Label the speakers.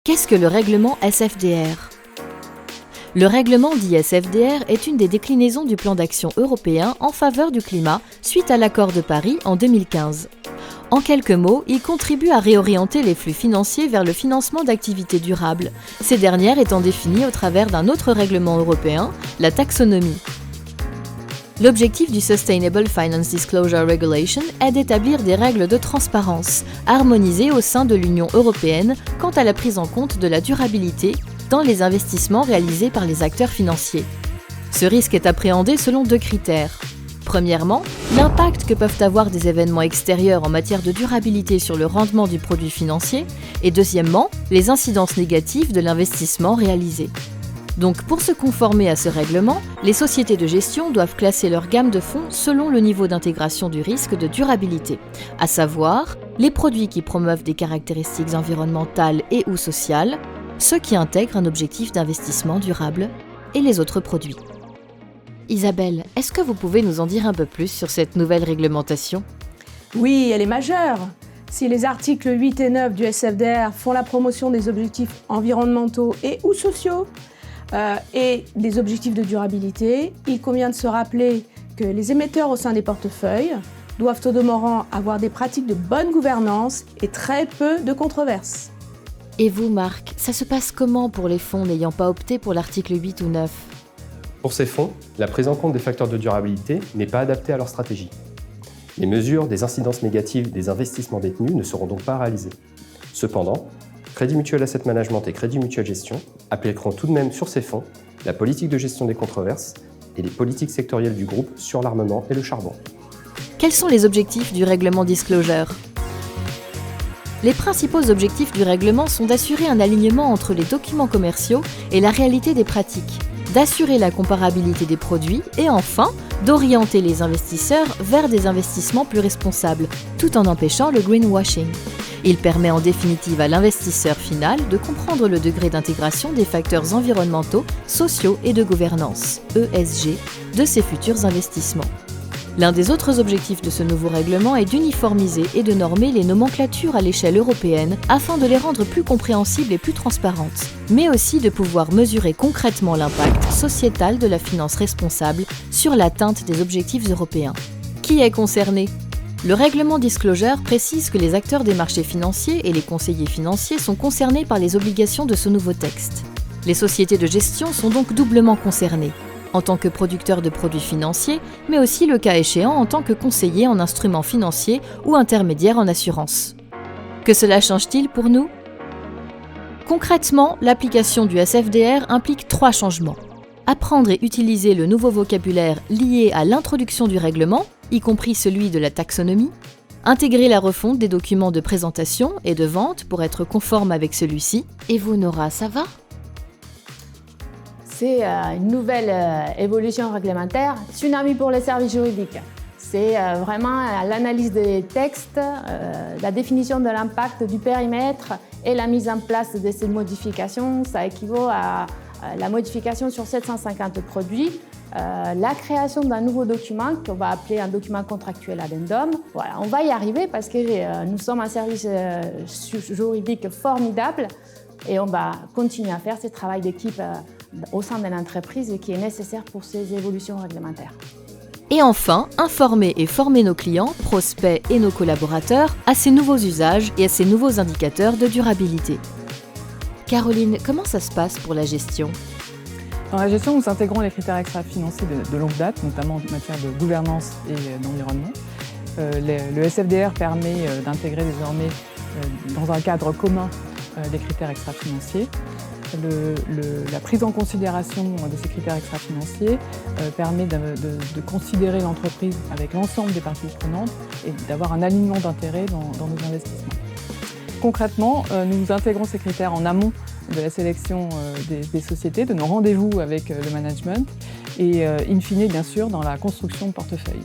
Speaker 1: Qu'est-ce que le règlement SFDR ? Le règlement dit SFDR est une des déclinaisons du plan d'action européen en faveur du climat suite à l'accord de Paris en 2015. En quelques mots, il contribue à réorienter les flux financiers vers le financement d'activités durables, ces dernières étant définies au travers d'un autre règlement européen, la taxonomie. L'objectif du Sustainable Finance Disclosure Regulation est d'établir des règles de transparence harmonisées au sein de l'Union européenne quant à la prise en compte de la durabilité dans les investissements réalisés par les acteurs financiers. Ce risque est appréhendé selon deux critères. Premièrement, l'impact que peuvent avoir des événements extérieurs en matière de durabilité sur le rendement du produit financier et deuxièmement, les incidences négatives de l'investissement réalisé. Donc pour se conformer à ce règlement, les sociétés de gestion doivent classer leur gamme de fonds selon le niveau d'intégration du risque de durabilité, à savoir les produits qui promeuvent des caractéristiques environnementales et ou sociales, ceux qui intègrent un objectif d'investissement durable et les autres produits. Isabelle, est-ce que vous pouvez nous en dire un peu plus sur cette nouvelle réglementation ?
Speaker 2: Oui, elle est majeure. Si les articles 8 et 9 du SFDR font la promotion des objectifs environnementaux et ou sociaux, et des objectifs de durabilité, il convient de se rappeler que les émetteurs au sein des portefeuilles doivent au demeurant avoir des pratiques de bonne gouvernance et très peu de controverses.
Speaker 1: Et vous, Marc, ça se passe comment pour les fonds n'ayant pas opté pour l'article 8 ou 9 ?
Speaker 3: Pour ces fonds, la prise en compte des facteurs de durabilité n'est pas adaptée à leur stratégie. Les mesures des incidences négatives des investissements détenus ne seront donc pas réalisées. Cependant, Crédit Mutuel Asset Management et Crédit Mutuel Gestion appliqueront tout de même sur ces fonds la politique de gestion des controverses et les politiques sectorielles du groupe sur l'armement et le charbon.
Speaker 1: Quels sont les objectifs du règlement Disclosure ? Les principaux objectifs du règlement sont d'assurer un alignement entre les documents commerciaux et la réalité des pratiques, d'assurer la comparabilité des produits et enfin, d'orienter les investisseurs vers des investissements plus responsables, tout en empêchant le greenwashing. Il permet en définitive à l'investisseur final de comprendre le degré d'intégration des facteurs environnementaux, sociaux et de gouvernance, ESG, de ses futurs investissements. L'un des autres objectifs de ce nouveau règlement est d'uniformiser et de normer les nomenclatures à l'échelle européenne afin de les rendre plus compréhensibles et plus transparentes, mais aussi de pouvoir mesurer concrètement l'impact sociétal de la finance responsable sur l'atteinte des objectifs européens. Qui est concerné ? Le règlement Disclosure précise que les acteurs des marchés financiers et les conseillers financiers sont concernés par les obligations de ce nouveau texte. Les sociétés de gestion sont donc doublement concernées, en tant que producteurs de produits financiers, mais aussi le cas échéant en tant que conseillers en instruments financiers ou intermédiaires en assurance. Que cela change-t-il pour nous ? Concrètement, l'application du SFDR implique 3 changements. Apprendre et utiliser le nouveau vocabulaire lié à l'introduction du règlement, y compris celui de la taxonomie, intégrer la refonte des documents de présentation et de vente pour être conforme avec celui-ci. Et vous, Nora, ça va ?
Speaker 4: C'est une nouvelle évolution réglementaire, tsunami pour les services juridiques. C'est vraiment l'analyse des textes, la définition de l'impact du périmètre et la mise en place de ces modifications. Ça équivaut à la modification sur 750 produits, la création d'un nouveau document qu'on va appeler un document contractuel addendum. Voilà, on va y arriver parce que nous sommes un service juridique formidable et on va continuer à faire ce travail d'équipe au sein de l'entreprise qui est nécessaire pour ces évolutions réglementaires.
Speaker 1: Et enfin, informer et former nos clients, prospects et nos collaborateurs à ces nouveaux usages et à ces nouveaux indicateurs de durabilité. Caroline, comment ça se passe pour la gestion ?
Speaker 5: Dans la gestion, nous intégrons les critères extra-financiers de longue date, notamment en matière de gouvernance et d'environnement. Le SFDR permet d'intégrer désormais dans un cadre commun les critères extra-financiers. La prise en considération de ces critères extra-financiers permet de considérer l'entreprise avec l'ensemble des parties prenantes et d'avoir un alignement d'intérêts dans nos investissements. Concrètement, nous intégrons ces critères en amont de la sélection des sociétés, de nos rendez-vous avec le management et in fine, bien sûr, dans la construction de portefeuille.